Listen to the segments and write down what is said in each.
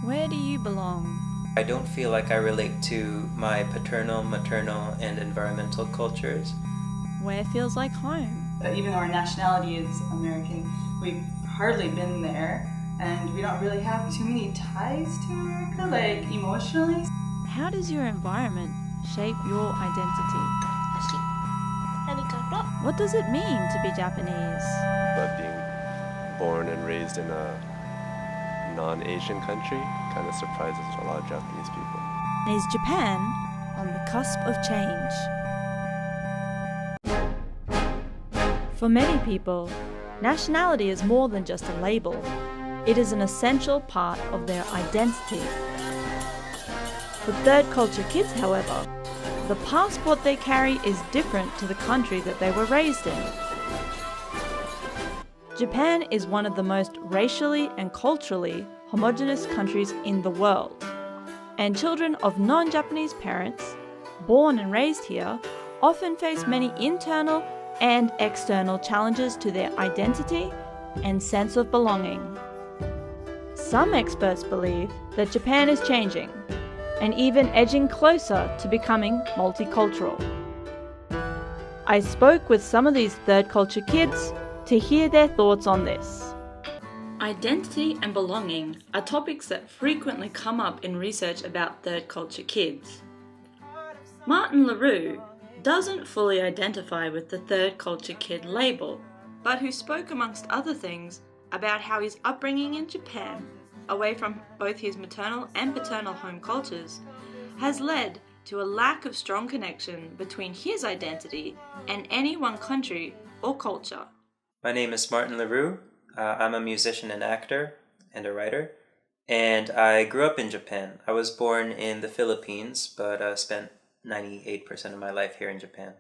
Where do you belong? I don't feel like I relate to my paternal, maternal, and environmental cultures. Where feels like home? Even though our nationality is American, we've hardly been there, and we don't really have too many ties to America, like emotionally. How does your environment shape your identity? What does it mean to be Japanese? But being born and raised in a non-Asian country kind of surprises a lot of Japanese people. Is Japan on the cusp of change? For many people, nationality is more than just a label. It is an essential part of their identity. For third culture kids, however, the passport they carry is different to the country that they were raised in. Japan is one of the most racially and culturally homogeneous countries in the world, and children of non-Japanese parents, born and raised here, often face many internal and external challenges to their identity and sense of belonging. Some experts believe that Japan is changing, and even edging closer to becoming multicultural. I spoke with some of these third culture kids to hear their thoughts on this. Identity and belonging are topics that frequently come up in research about third culture kids. Martin LaRue doesn't fully identify with the third culture kid label, but who spoke amongst other things about how his upbringing in Japan, away from both his maternal and paternal home cultures, has led to a lack of strong connection between his identity and any one country or culture. My name is Martin LaRue. I'm a musician and actor and a writer, and I grew up in Japan. I was born in the Philippines, but spent 98% of my life here in Japan.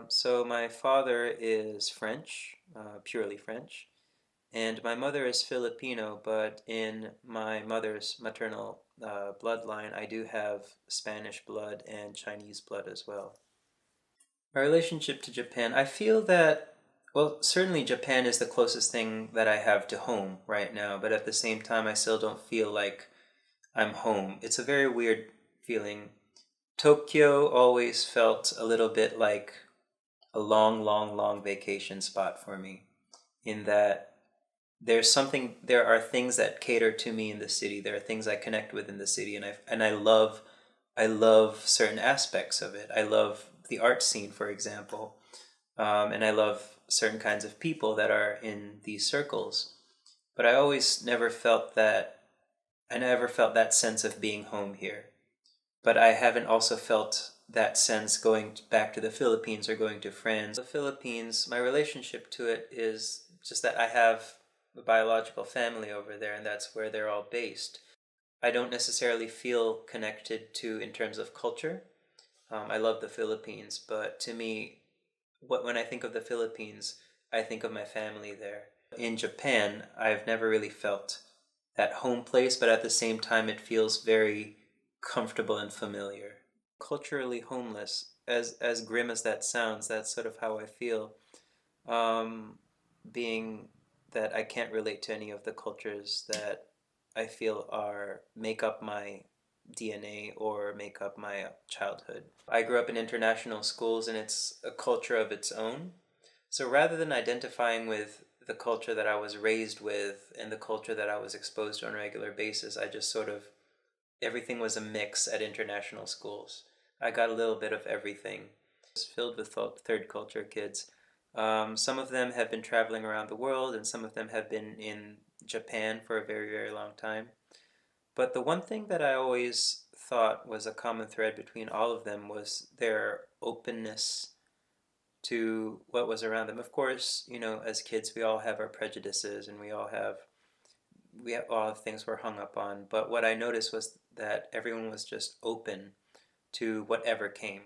So my father is French, purely French, and my mother is Filipino, but in my mother's maternal bloodline, I do have Spanish blood and Chinese blood as well. My relationship to Japan, I feel that, well, certainly Japan is the closest thing that I have to home right now, but at the same time, I still don't feel like I'm home. It's a very weird feeling. Tokyo always felt a little bit like a long vacation spot for me, in that there are things that cater to me in the city. There are things I connect with in the city, and I love certain aspects of it. I love the art scene, for example, and I love certain kinds of people that are in these circles. But I never felt that sense of being home here. But I haven't also felt that sense going back to the Philippines or going to France. The Philippines, my relationship to it is just that I have a biological family over there, and that's where they're all based. I don't necessarily feel connected to in terms of culture. I love the Philippines, but to me, when I think of the Philippines, I think of my family there. In Japan, I've never really felt that home place, but at the same time, it feels very comfortable and familiar. Culturally homeless, as grim as that sounds, that's sort of how I feel. Being that I can't relate to any of the cultures that I feel make up my DNA or make up my childhood. I grew up in international schools, and it's a culture of its own. So rather than identifying with the culture that I was raised with and the culture that I was exposed to on a regular basis, I just everything was a mix at international schools. I got a little bit of everything. It's filled with third culture kids. Some of them have been traveling around the world, and some of them have been in Japan for a very long time. But the one thing that I always thought was a common thread between all of them was their openness to what was around them. Of course, as kids, we all have our prejudices, and we all have things we're hung up on. But what I noticed was that everyone was just open to whatever came,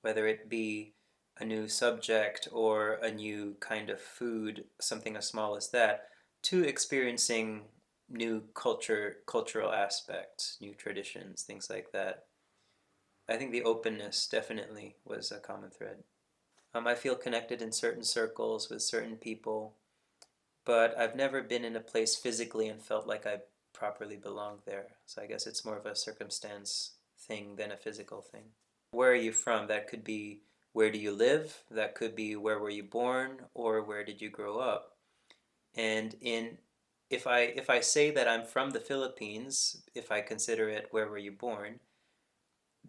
whether it be a new subject or a new kind of food, something as small as that, to experiencing new cultural aspects, new traditions, things like that. I think the openness definitely was a common thread. I feel connected in certain circles with certain people, but I've never been in a place physically and felt like I properly belong there. So I guess it's more of a circumstance thing than a physical thing. Where are you from? That could be where do you live? That could be where were you born, or where did you grow up? And if I say that I'm from the Philippines, if I consider it where were you born,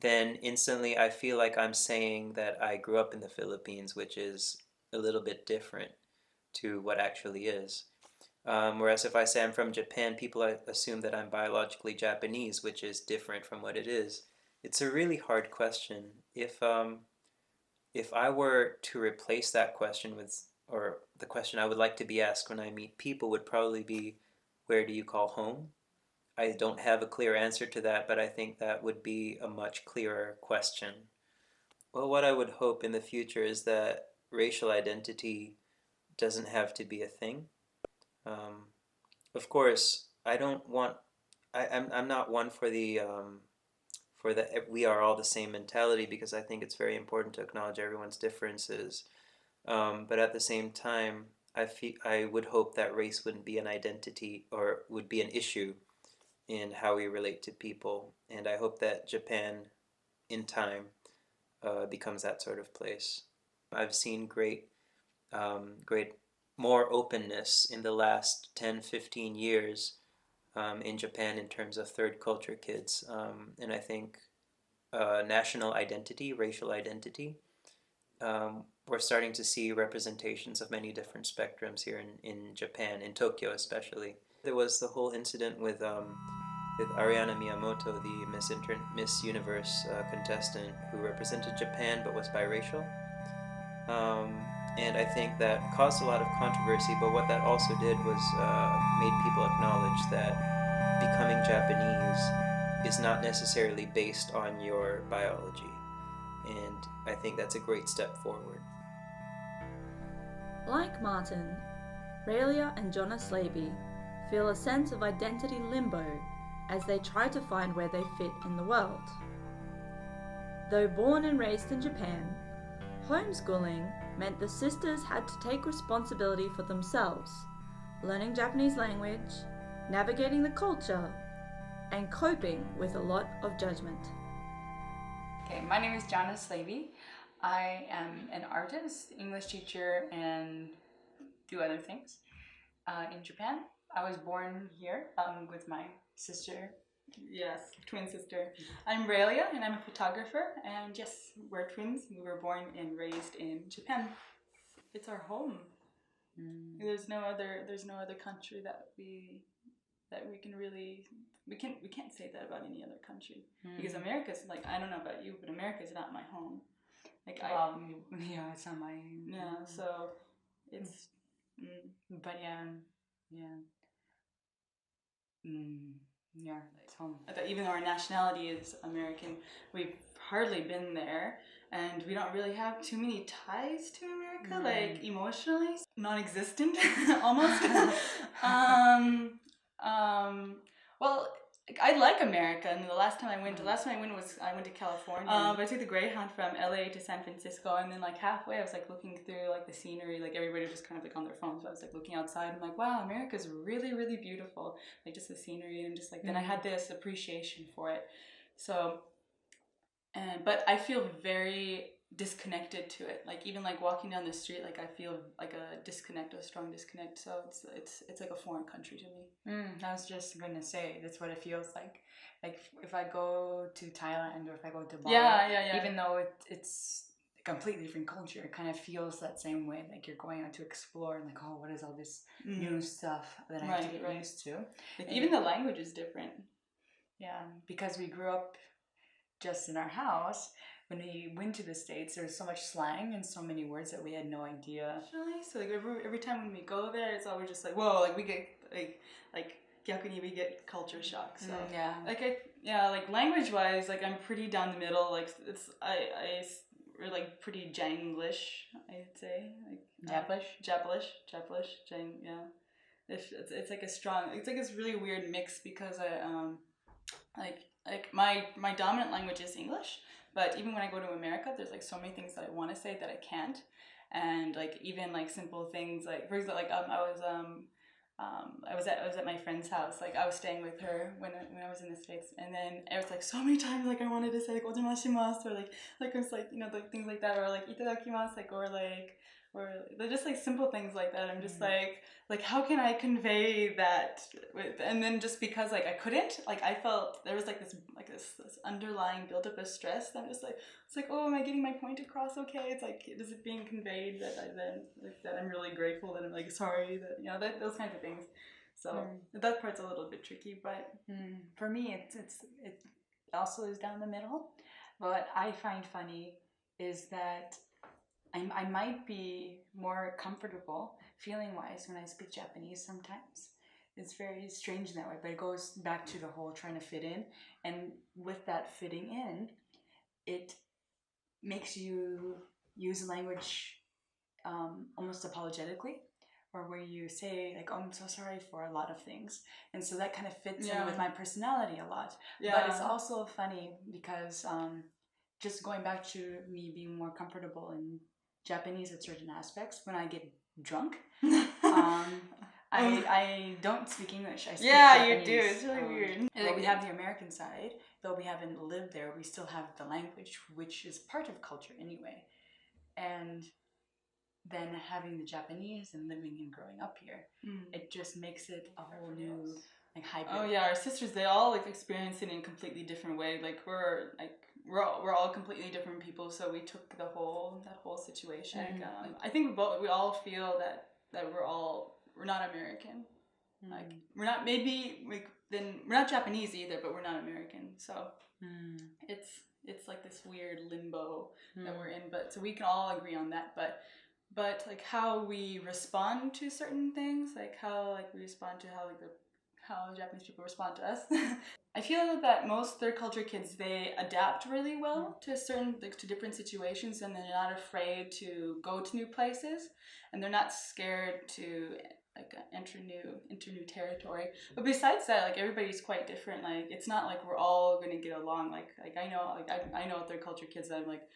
then instantly I feel like I'm saying that I grew up in the Philippines, which is a little bit different to what actually is. Whereas if I say I'm from Japan, people assume that I'm biologically Japanese, which is different from what it is. It's a really hard question. If I were to replace that question with, or the question I would like to be asked when I meet people would probably be, where do you call home? I don't have a clear answer to that, but I think that would be a much clearer question. Well, what I would hope in the future is that racial identity doesn't have to be a thing. Of course, I don't want. I'm not one for the we are all the same mentality, because I think it's very important to acknowledge everyone's differences. But at the same time, I would hope that race wouldn't be an identity or would be an issue in how we relate to people, and I hope that Japan, in time, becomes that sort of place. I've seen great more openness in the last 10-15 years in Japan in terms of third culture kids, and I think national identity, racial identity, we're starting to see representations of many different spectrums here in Japan, in Tokyo especially. There was the whole incident with Ariana Miyamoto, the Miss Universe contestant who represented Japan but was biracial. And I think that caused a lot of controversy, but what that also did was made people acknowledge that becoming Japanese is not necessarily based on your biology. And I think that's a great step forward. Like Martin, Raelia and Jonas Levy feel a sense of identity limbo as they try to find where they fit in the world. Though born and raised in Japan, homeschooling meant the sisters had to take responsibility for themselves, learning Japanese language, navigating the culture, and coping with a lot of judgment. Okay, my name is Jonas Levy. I am an artist, English teacher, and do other things in Japan. I was born here with my sister. Yes, twin sister. I'm Raelia, and I'm a photographer. And yes, we're twins. We were born and raised in Japan. It's our home. There's no other country that we can really we can't say that about any other country, because America's, like, I don't know about you, but America's not my home. Like, yeah, it's not my so it's but it's home. even though our nationality is American, we've hardly been there, and we don't really have too many ties to America, like emotionally, non-existent, almost. Well, I like America, and the last time I went to California. I took the Greyhound from LA to San Francisco, and then, like, halfway I was, like, looking through, like, the scenery, like, everybody was just kind of, like, on their phones, so I was, like, looking outside, and I'm like, wow, America's really, really beautiful, like, just the scenery, and just, like, then I had this appreciation for it. So, but I feel very disconnected to it. Like, even, like, walking down the street, like, I feel like a strong disconnect. So it's like a foreign country to me. I was just gonna say that's what it feels like. Like, if I go to Thailand or if I go to Bali, even though it's a completely different culture, it kind of feels that same way. Like, you're going out to explore, and like, oh, what is all this new stuff that I have to get used to? Like, even the language is different. Yeah, because we grew up just in our house. When we went to the States, there's so much slang and so many words that we had no idea. Actually, so, like, every time when we go there, it's always just like, whoa, like, we get like gyakuni, we get culture shock. So like language wise, like, I'm pretty down the middle. Like, we're like pretty Janglish, I'd say. Like Japlish, Jang, yeah. It's like a strong. It's like this really weird mix, because like my dominant language is English. But even when I go to America, there's, like, so many things that I want to say that I can't, and, like, even, like, simple things, like, for example, like, I was I was at my friend's house. Like I was staying with her when I was in the States, and then it was like so many times like I wanted to say like ojimashimasu or like it was like like things like that, or like itadakimasu, or they're just like simple things like that. I'm just like how can I convey that and then just because like I couldn't, like I felt there was like this underlying buildup of stress. I'm just like, it's like, oh, am I getting my point across okay? It's like, is it being conveyed that I then like that I'm really grateful, that I'm like sorry, that that those kinds of things. So that part's a little bit tricky, but for me it also is down the middle. What I find funny is that I might be more comfortable feeling-wise when I speak Japanese sometimes. It's very strange in that way, but it goes back to the whole trying to fit in. And with that fitting in, it makes you use language almost apologetically, or where you say like, oh, I'm so sorry for a lot of things. And so that kind of fits in with my personality a lot. But it's also funny because just going back to me being more comfortable in Japanese at certain aspects, when I get drunk, I don't speak English. I speak Japanese. You do. It's really weird. Well, we have the American side, though we haven't lived there. We still have the language, which is part of culture anyway. And then having the Japanese and living and growing up here, it just makes it a whole new like hybrid. Oh yeah, our sisters, they all like experience it in a completely different way. Like we're all completely different people, so we took that whole situation. I think we all feel that we're not American. Like we're not we're not Japanese either, but we're not American. So it's like this weird limbo that we're in. But so we can all agree on that. But like how we respond to certain things, like how like we respond to how Japanese people respond to us. I feel that most third culture kids, they adapt really well to to different situations, and they're not afraid to go to new places, and they're not scared to like enter new territory. But besides that, like everybody's quite different. Like it's not like we're all gonna get along. Like I know third culture kids that I'm like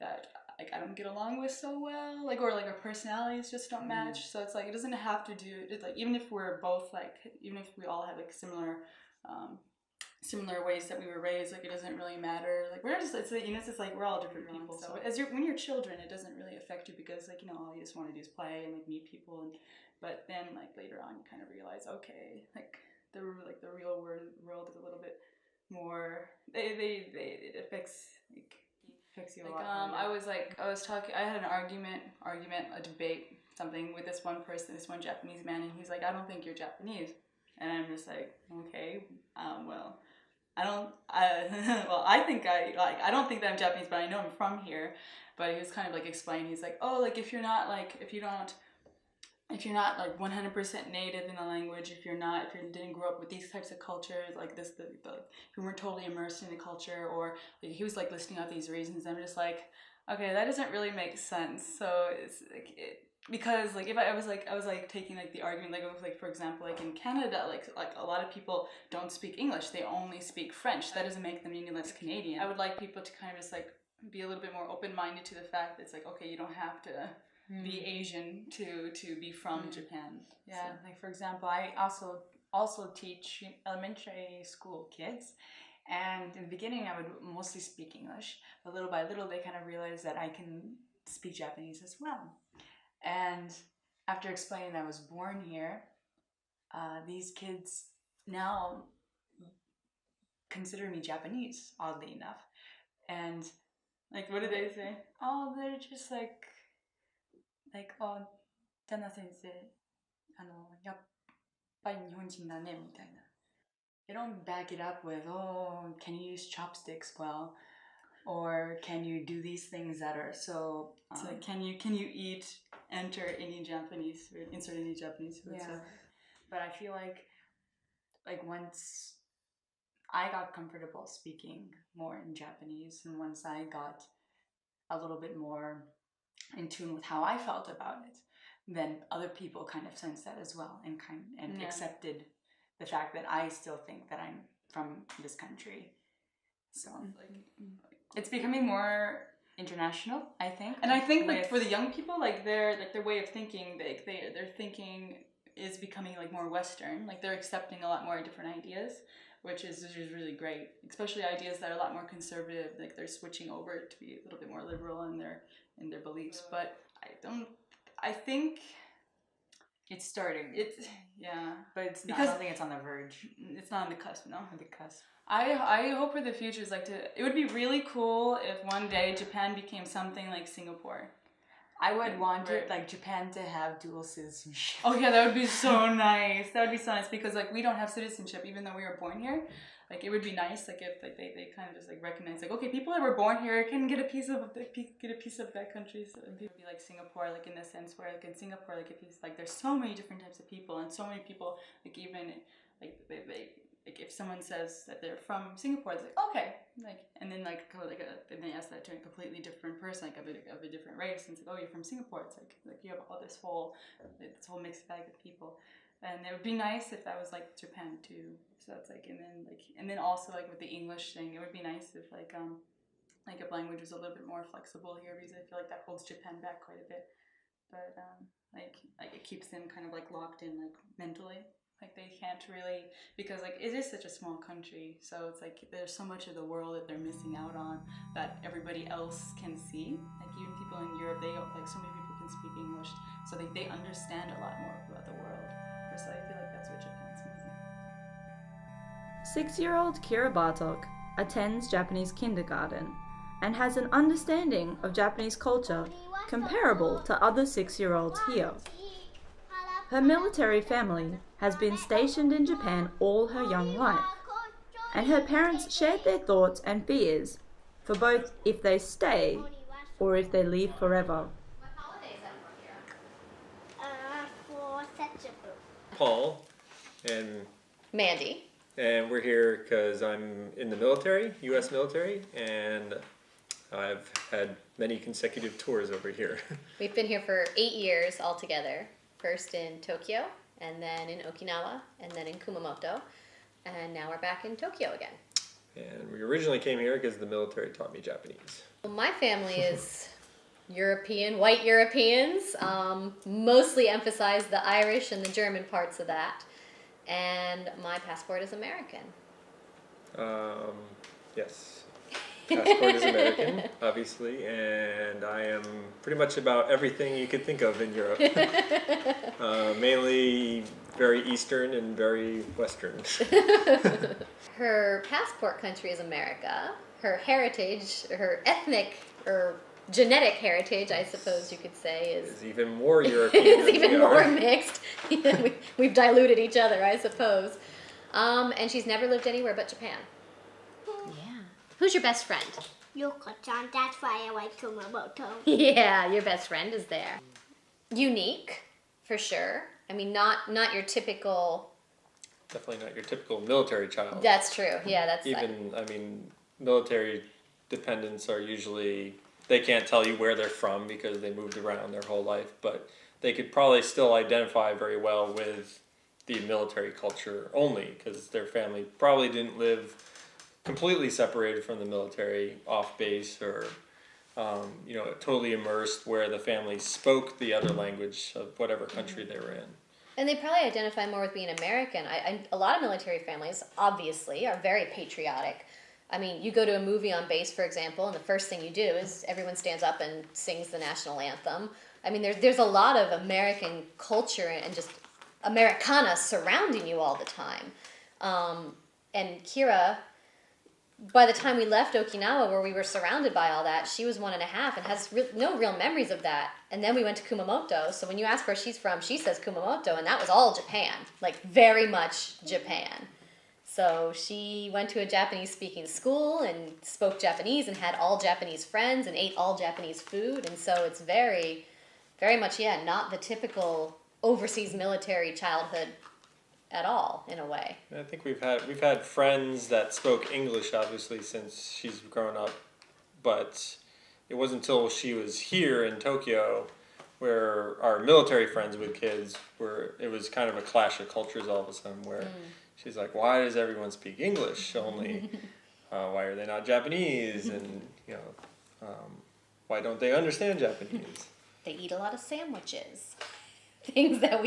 that. Like I don't get along with so well, like or like our personalities just don't match. So it's like it doesn't have to do it. Like even if we're both like, even if we all have like similar ways that we were raised, like it doesn't really matter. Like we're just it's just like we're all different people. So when you're children, it doesn't really affect you because like all you just want to do is play and like meet people. But then like later on, you kind of realize okay, like the real world is a little bit more. It affects like. I had an argument, a debate, something with this one person, this one Japanese man, and he's like, I don't think you're Japanese. And I'm just like, okay, well, I don't think that I'm Japanese, but I know I'm from here. But he was kind of like explaining, he's like, oh, like if you're not like 100% native in the language, if you didn't grow up with these types of cultures, like this, if you weren't totally immersed in the culture, or like, he was like listing out these reasons. I'm just like, okay, that doesn't really make sense. So it's like because like if I was taking like the argument like for example like in Canada like a lot of people don't speak English, they only speak French. That doesn't make them any less Canadian. I would like people to kind of just like be a little bit more open-minded to the fact that it's like okay, you don't have to be Asian to be from Japan. Yeah, so. Like for example, I also teach elementary school kids, and in the beginning I would mostly speak English, but little by little they kind of realized that I can speak Japanese as well. And after explaining that I was born here, these kids now consider me Japanese, oddly enough. And like, what do they say? Oh, they're just like, oh, Jana sensei, やっぱり日本人だねみたいな. They don't back it up with, oh, can you use chopsticks well? Or can you do these things that are so... so can you insert any Japanese food? Yeah. So. But I feel like once I got comfortable speaking more in Japanese, and once I got a little bit more in tune with how I felt about it, then other people kind of sensed that as well, and accepted the fact that I still think that I'm from this country. So it's becoming more international, I think. And I think like for the young people, like their way of thinking, they're thinking is becoming like more Western. Like they're accepting a lot more different ideas, which is really great. Especially ideas that are a lot more conservative. Like they're switching over to be a little bit more liberal in their beliefs. But I think it's starting. But it's not. I don't think it's on the verge. It's not on the cusp, no. On the cusp. I hope for the future is like it would be really cool if one day Japan became something like Singapore. I would want it like Japan to have dual citizenship. Oh yeah, that would be so nice. That would be so nice because like we don't have citizenship even though we were born here. Like it would be nice like if like they kind of just like recognize like okay, people that were born here can get a piece of that country. So it would be like Singapore, like in the sense where like in Singapore like if it's like there's so many different types of people and so many people like even like they like if someone says that they're from Singapore, it's like okay, like and then like and they ask that to a completely different person, like of a different race, and it's like oh you're from Singapore, it's like you have all this whole mixed bag of people, and it would be nice if that was like Japan too. So it's like and then also like with the English thing, it would be nice if like if language was a little bit more flexible here because I feel like that holds Japan back quite a bit, but like it keeps them kind of like locked in like mentally. Like they can't really, because like it is such a small country, so it's like there's so much of the world that they're missing out on that everybody else can see. Like even people in Europe, like so many people can speak English, so they understand a lot more about the world. So I feel like that's what Japan's missing. 6-year-old Kira Bartok attends Japanese kindergarten and has an understanding of Japanese culture comparable to other 6-year-olds here. Her military family has been stationed in Japan all her young life, and her parents shared their thoughts and fears for both if they stay or if they leave forever. Paul and Mandy. And we're here because I'm in the military, U.S. military, and I've had many consecutive tours over here. We've been here for 8 years altogether. First in Tokyo, and then in Okinawa, and then in Kumamoto, and now we're back in Tokyo again. And we originally came here because the military taught me Japanese. Well, my family is European, white Europeans, mostly emphasize the Irish and the German parts of that, and my passport is American. Yes. Passport is American, obviously, and I am pretty much about everything you could think of in Europe. Mainly very Eastern and very Western. Her passport country is America. Her heritage, her ethnic or genetic heritage, I suppose you could say, is even more European. It's even more mixed. We've diluted each other, I suppose. And she's never lived anywhere but Japan. Who's your best friend? Yoko-chan, that's why I like Kumamoto. Yeah, your best friend is there. Unique, for sure. I mean, not your typical... Definitely not your typical military child. That's true, yeah, that's... Military dependents are usually... They can't tell you where they're from because they moved around their whole life, but they could probably still identify very well with the military culture only because their family probably didn't live completely separated from the military off base or totally immersed where the family spoke the other language of whatever country they were in. And they probably identify more with being American. A lot of military families, obviously, are very patriotic. I mean, you go to a movie on base, for example, and the first thing you do is everyone stands up and sings the national anthem. I mean, there's a lot of American culture and just Americana surrounding you all the time. And Kira... By the time we left Okinawa, where we were surrounded by all that, she was 1.5 and has no real memories of that. And then we went to Kumamoto. So when you ask where she's from, she says Kumamoto, and that was all Japan, like very much Japan. So she went to a Japanese-speaking school and spoke Japanese and had all Japanese friends and ate all Japanese food. And so it's very, very much, not the typical overseas military childhood at all, in a way. I think we've had friends that spoke English, obviously, since she's grown up, but it wasn't until she was here in Tokyo where our military friends with kids it was kind of a clash of cultures all of a sudden where she's like, why does everyone speak English only? Why are they not Japanese? And, why don't they understand Japanese? They eat a lot of sandwiches. things that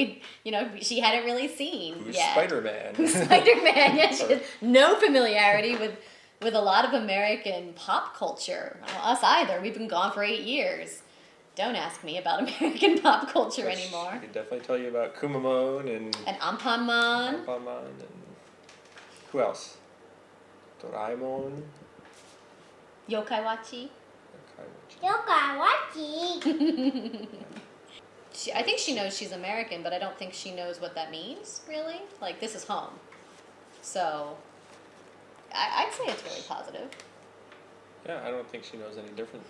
she hadn't really seen Who's yet. Spider-Man? Who's Spider-Man? Yeah, she had no familiarity with a lot of American pop culture. Well, us either. We've been gone for 8 years. Don't ask me about American pop culture anymore. I can definitely tell you about Kumamon and Anpanman. and who else? Doraemon. Yokai Wachi. Yokai I think she knows she's American, but I don't think she knows what that means, really. Like, this is home. So, I'd say it's really positive. Yeah, I don't think she knows any different.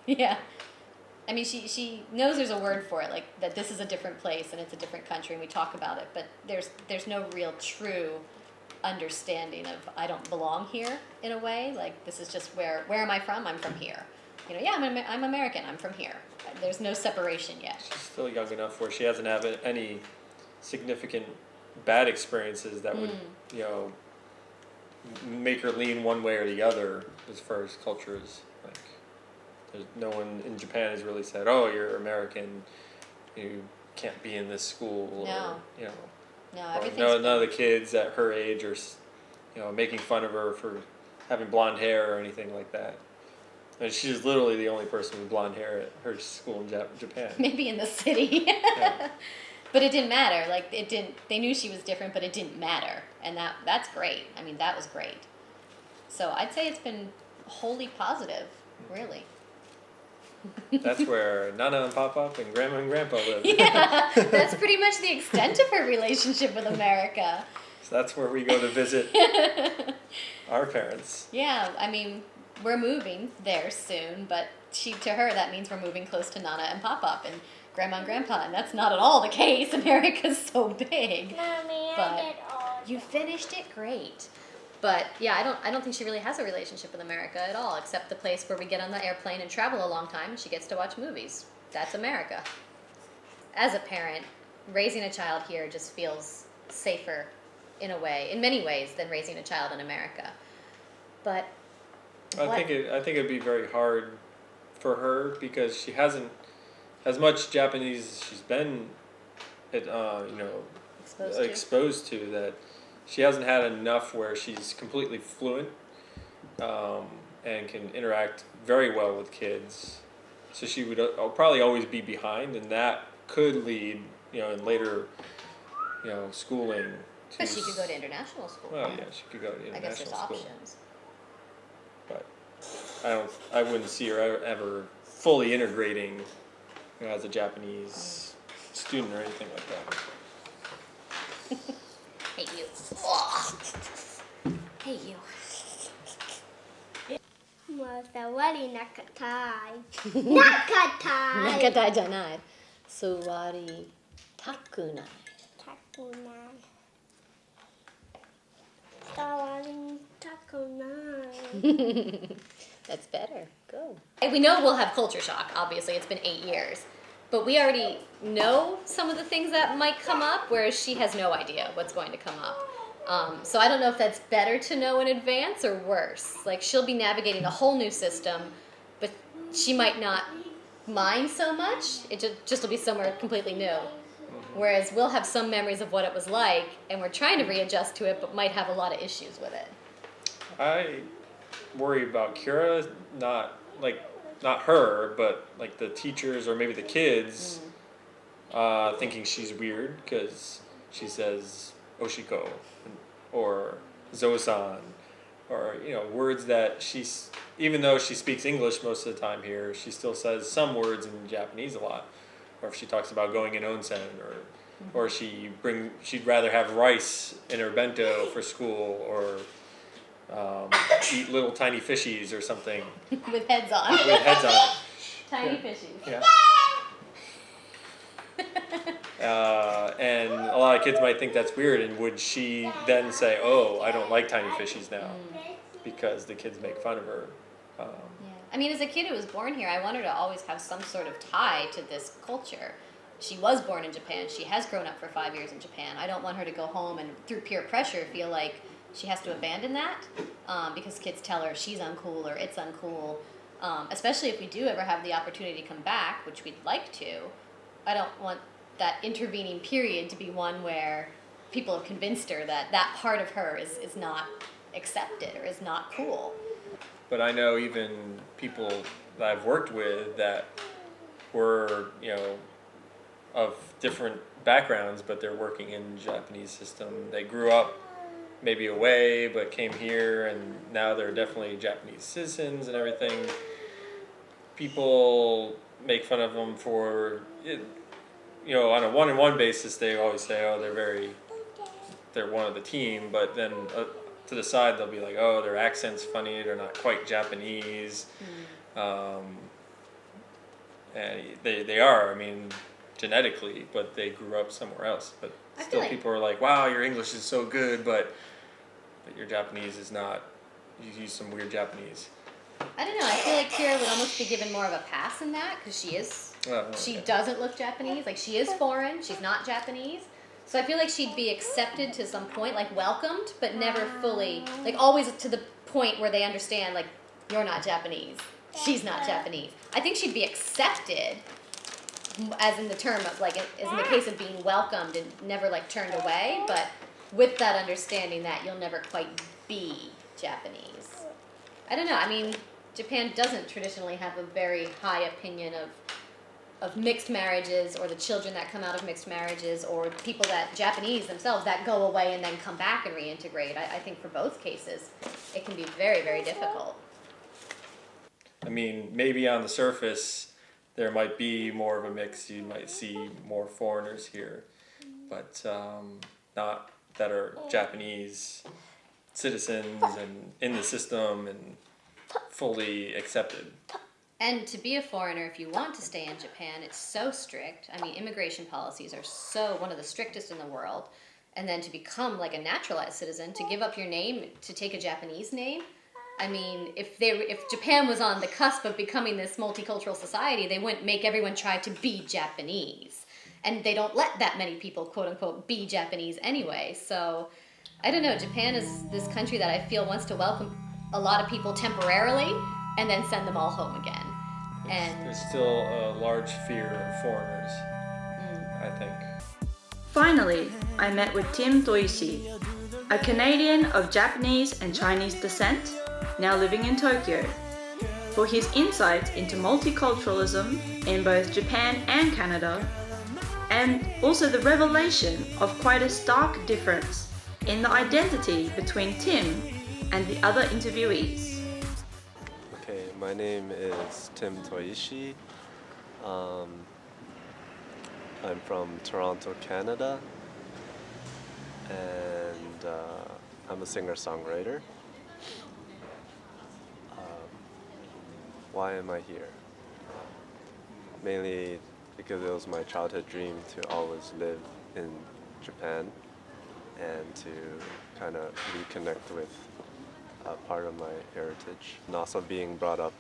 Yeah. I mean, she knows there's a word for it, like that this is a different place and it's a different country and we talk about it, but there's no real true understanding of I don't belong here in a way. Like, this is just where am I from? I'm from here. Yeah, I'm American. I'm from here. There's no separation yet. She's still young enough where she hasn't had any significant bad experiences that would, make her lean one way or the other as far as culture is. Like, there's no one in Japan has really said, "Oh, you're American. You can't be in this school." No. Or, No, or everything's none of the kids at her age are, making fun of her for having blonde hair or anything like that. And she's literally the only person with blonde hair at her school in Japan. Maybe in the city. Yeah. But it didn't matter. Like, they knew she was different, but it didn't matter. And that's great. I mean, that was great. So I'd say it's been wholly positive, really. That's where Nana and Papa and Grandma and Grandpa live. Yeah, that's pretty much the extent of her relationship with America. So that's where we go to visit our parents. Yeah, I mean, we're moving there soon, but to her that means we're moving close to Nana and Papa and Grandma and Grandpa, and that's not at all the case. America's so big. Mommy, But I did all. you finished it great. But yeah, I don't think she really has a relationship with America at all, except the place where we get on the airplane and travel a long time and she gets to watch movies. That's America. As a parent, raising a child here just feels safer in many ways than raising a child in America. But I think it'd be very hard for her because she hasn't as much Japanese as she's been exposed to that she hasn't had enough where she's completely fluent and can interact very well with kids. So she would probably always be behind, and that could lead, in later, schooling. But she could go to international school. Well, yeah, she could go to international I guess there's school. options. But I wouldn't see her ever fully integrating, as a Japanese student or anything like that. Hate you. Hate you. もうさわりなかたい。なかたい。 Nakatai janai. Suwari takunai. たくない。さわりたくない。 That's better. Go. We know we'll have culture shock, obviously. It's been 8 years. But we already know some of the things that might come up, whereas she has no idea what's going to come up. So I don't know if that's better to know in advance or worse. Like, she'll be navigating a whole new system, but she might not mind so much. It just will be somewhere completely new. Whereas we'll have some memories of what it was like, and we're trying to readjust to it, but might have a lot of issues with it. I worry about Kira, not her, but like the teachers or maybe the kids thinking she's weird because she says Oshiko or Zosan or words that even though she speaks English most of the time here, she still says some words in Japanese a lot. Or if she talks about going in onsen or she'd rather have rice in her bento for school or eat little tiny fishies or something. With heads on. With heads on. Tiny fishies. Yeah. And a lot of kids might think that's weird, and would she then say, "Oh, I don't like tiny fishies now," because the kids make fun of her? Yeah. I mean, as a kid who was born here, I want her to always have some sort of tie to this culture. She was born in Japan. She has grown up for 5 years in Japan. I don't want her to go home and, through peer pressure, feel like she has to abandon that because kids tell her she's uncool or it's uncool. Especially if we do ever have the opportunity to come back, which we'd like to. I don't want that intervening period to be one where people have convinced her that that part of her is not accepted or is not cool. But I know even people that I've worked with that were, of different backgrounds, but they're working in the Japanese system. They grew up maybe away, but came here, and now they're definitely Japanese citizens and everything. People make fun of them for it, on a one-on-one basis. They always say, "Oh, they're one of the team," but then to the side they'll be like, "Oh, their accent's funny. They're not quite Japanese," and they are. I mean, genetically, but they grew up somewhere else. But still, people are like, "Wow, your English is so good," but your Japanese is not. You use some weird Japanese. I don't know. I feel like Kira would almost be given more of a pass in that because she is. She doesn't look Japanese. Like, she is foreign. She's not Japanese. So I feel like she'd be accepted to some point, like welcomed, but never fully, like always to the point where they understand, like, you're not Japanese. She's not Japanese. I think she'd be accepted, as in the term of, like, as in the case of being welcomed and never, like, turned away, but with that understanding that you'll never quite be Japanese. I don't know. I mean, Japan doesn't traditionally have a very high opinion of mixed marriages or the children that come out of mixed marriages or people that Japanese themselves that go away and then come back and reintegrate. I think for both cases, it can be very, very difficult. I mean, maybe on the surface, there might be more of a mix. You might see more foreigners here, but not that are Japanese citizens and in the system and fully accepted. And to be a foreigner, if you want to stay in Japan, it's so strict. I mean, immigration policies are so one of the strictest in the world. And then to become like a naturalized citizen, to give up your name, to take a Japanese name. I mean, if Japan was on the cusp of becoming this multicultural society, they wouldn't make everyone try to be Japanese. And they don't let that many people, quote unquote, be Japanese anyway. So, I don't know, Japan is this country that I feel wants to welcome a lot of people temporarily and then send them all home again. And there's still a large fear of foreigners, I think. Finally, I met with Tim Toishi, a Canadian of Japanese and Chinese descent, now living in Tokyo, for his insights into multiculturalism in both Japan and Canada, and also the revelation of quite a stark difference in the identity between Tim and the other interviewees. Okay, my name is Tim Toishi. I'm from Toronto, Canada, and I'm a singer-songwriter. Why am I here? Mainly because it was my childhood dream to always live in Japan and to kind of reconnect with part of my heritage. And also being brought up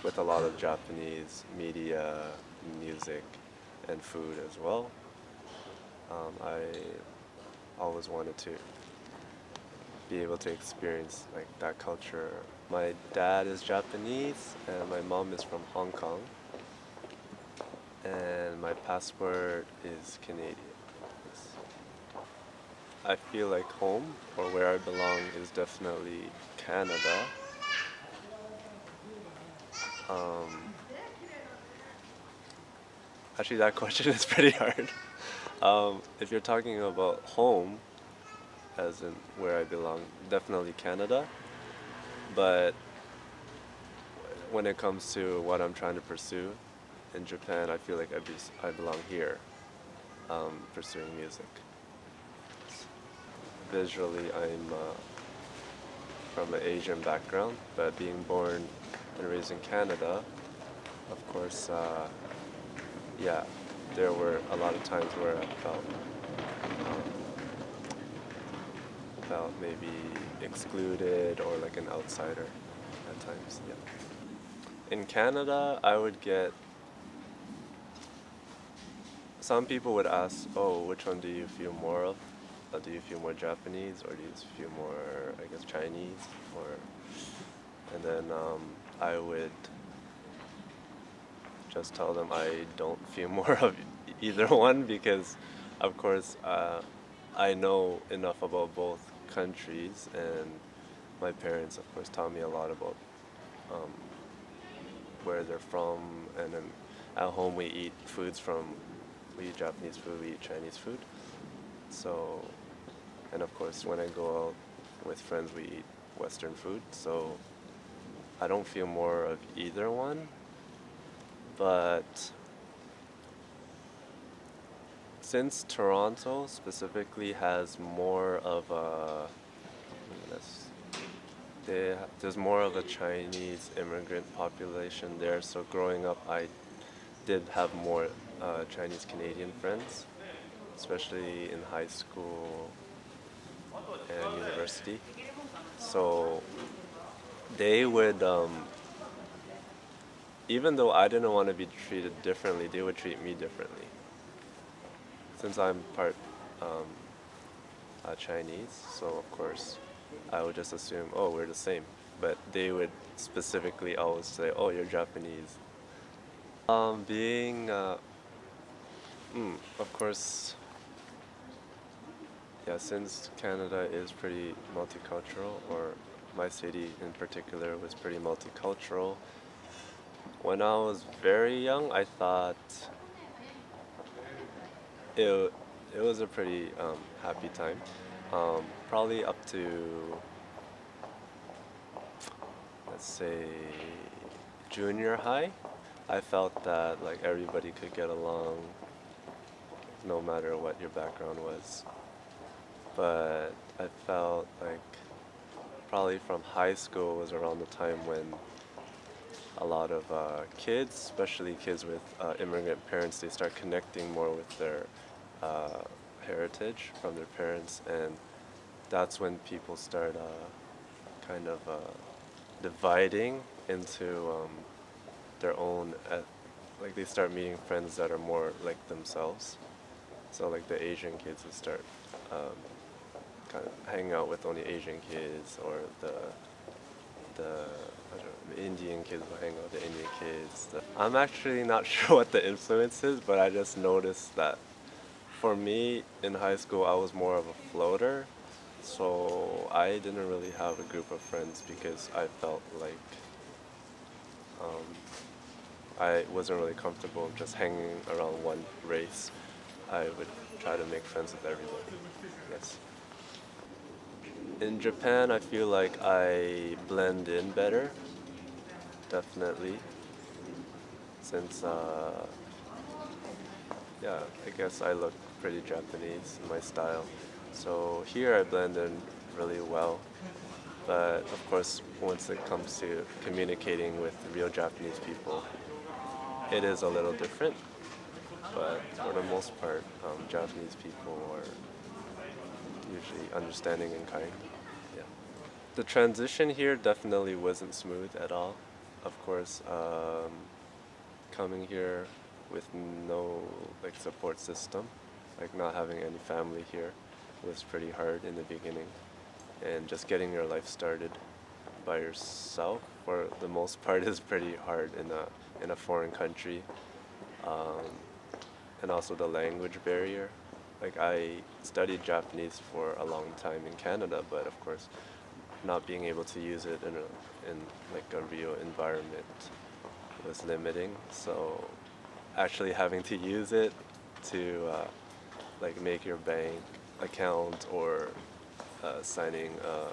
with a lot of Japanese media, music, and food as well. I always wanted to be able to experience like that culture. My dad is Japanese and my mom is from Hong Kong. And my passport is Canadian. I feel like home, or where I belong, is definitely Canada. Actually, that question is pretty hard. If you're talking about home, as in where I belong, definitely Canada. But when it comes to what I'm trying to pursue in Japan, I feel like I belong here, pursuing music. Visually, I'm from an Asian background, but being born and raised in Canada, of course, there were a lot of times where I felt maybe excluded or like an outsider at times. Yeah. In Canada, I would get. Some people would ask, "Oh, which one do you feel more of? Do you feel more Japanese, or do you feel more, I guess, Chinese?" And then I would just tell them I don't feel more of either one because, of course, I know enough about both countries, and my parents, of course, taught me a lot about um, where they're from, and then at home we eat we eat Japanese food, we eat Chinese food. So, and of course, when I go out with friends, we eat Western food. So, I don't feel more of either one, but since Toronto specifically has more of a, there's more of a Chinese immigrant population there. So growing up, I did have more Chinese Canadian friends, especially in high school and university. So they would, even though I didn't want to be treated differently, they would treat me differently. Since I'm part Chinese, so of course I would just assume, oh, we're the same. But they would specifically always say, oh, you're Japanese. Of course, yeah, since Canada is pretty multicultural, or my city in particular was pretty multicultural, when I was very young, I thought it was a pretty happy time. Probably up to, let's say, junior high, I felt that like everybody could get along no matter what your background was. But I felt like probably from high school was around the time when a lot of kids, especially kids with immigrant parents, they start connecting more with their heritage from their parents, and that's when people start kind of dividing into their own, like they start meeting friends that are more like themselves. So like the Asian kids will start kind of hanging out with only Asian kids, or the I don't know, the Indian kids will hang out with the Indian kids. I'm actually not sure what the influence is, but I just noticed that for me in high school I was more of a floater, so I didn't really have a group of friends because I felt like I wasn't really comfortable just hanging around one race. I would try to make friends with everybody. Yes. In Japan, I feel like I blend in better, definitely, since, yeah, I guess I look pretty Japanese in my style. So here I blend in really well, but of course, once it comes to communicating with real Japanese people, it is a little different, but for the most part, Japanese people are usually understanding and kind. Yeah. The transition here definitely wasn't smooth at all. Of course, coming here with no like support system, like not having any family here, was pretty hard in the beginning, and just getting your life started by yourself for the most part is pretty hard in a foreign country, and also the language barrier. Like I studied Japanese for a long time in Canada, but of course, not being able to use it in like a real environment was limiting. So actually having to use it to like make your bank account or signing a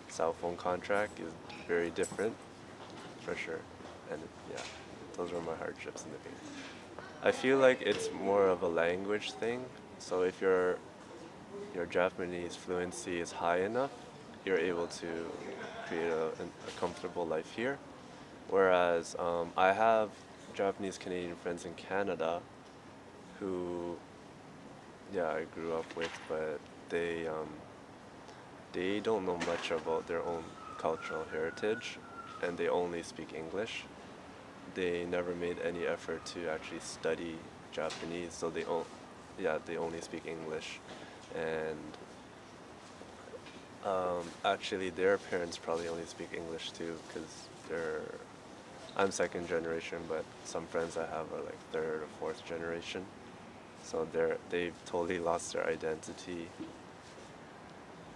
cell phone contract is very different, for sure. And yeah, those were my hardships in the beginning. I feel like it's more of a language thing. So if your Japanese fluency is high enough, you're able to create a comfortable life here. Whereas I have Japanese Canadian friends in Canada who, yeah, I grew up with, but they don't know much about their own cultural heritage, and they only speak English. They never made any effort to actually study Japanese, so they only speak English, and actually their parents probably only speak English too, because they're I'm second generation, but some friends I have are like third or fourth generation. So they've totally lost their identity.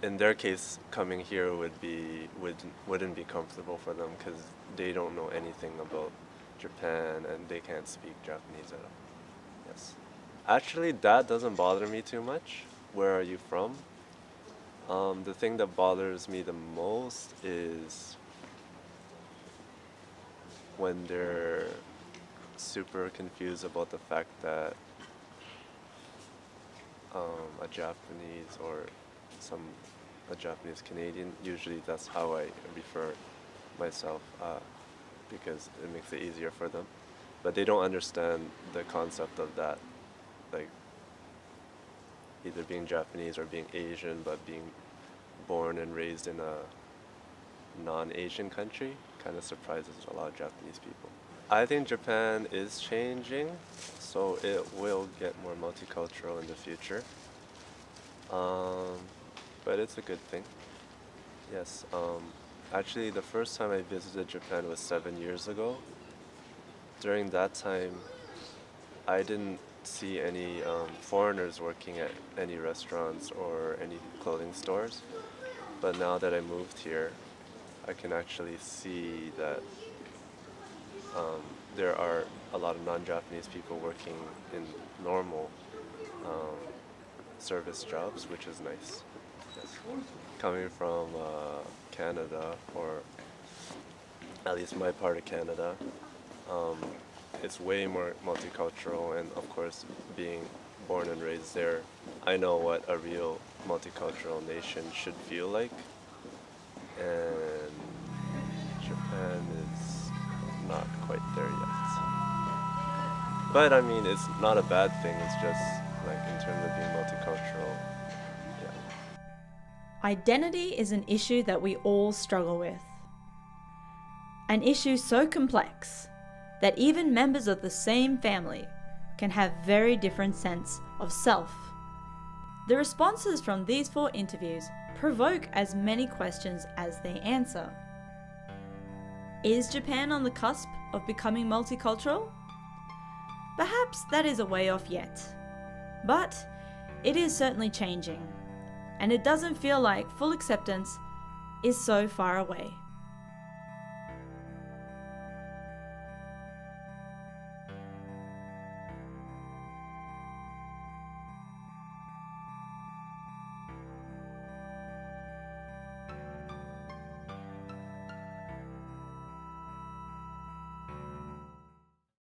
In their case, coming here wouldn't be comfortable for them because they don't know anything about Japan and they can't speak Japanese at all. Yes. Actually, that doesn't bother me too much. Where are you from? The thing that bothers me the most is when they're super confused about the fact that a Japanese or a Japanese Canadian, usually that's how I refer myself because it makes it easier for them. But they don't understand the concept of that, like either being Japanese or being Asian, but being born and raised in a non-Asian country kind of surprises a lot of Japanese people. I think Japan is changing, so it will get more multicultural in the future. But it's a good thing. Yes. Actually, the first time I visited Japan was 7 years ago. During that time, I didn't see any foreigners working at any restaurants or any clothing stores. But now that I moved here, I can actually see that there are a lot of non-Japanese people working in normal service jobs, which is nice. Yes. Coming from Canada, or at least my part of Canada, it's way more multicultural, and of course, being born and raised there, I know what a real multicultural nation should feel like. And Japan is not quite there yet. But I mean, it's not a bad thing, it's just like in terms of being multicultural, yeah. Identity is an issue that we all struggle with. An issue so complex that even members of the same family can have very different sense of self. The responses from these 4 interviews provoke as many questions as they answer. Is Japan on the cusp of becoming multicultural? Perhaps that is a way off yet, but it is certainly changing, and it doesn't feel like full acceptance is so far away.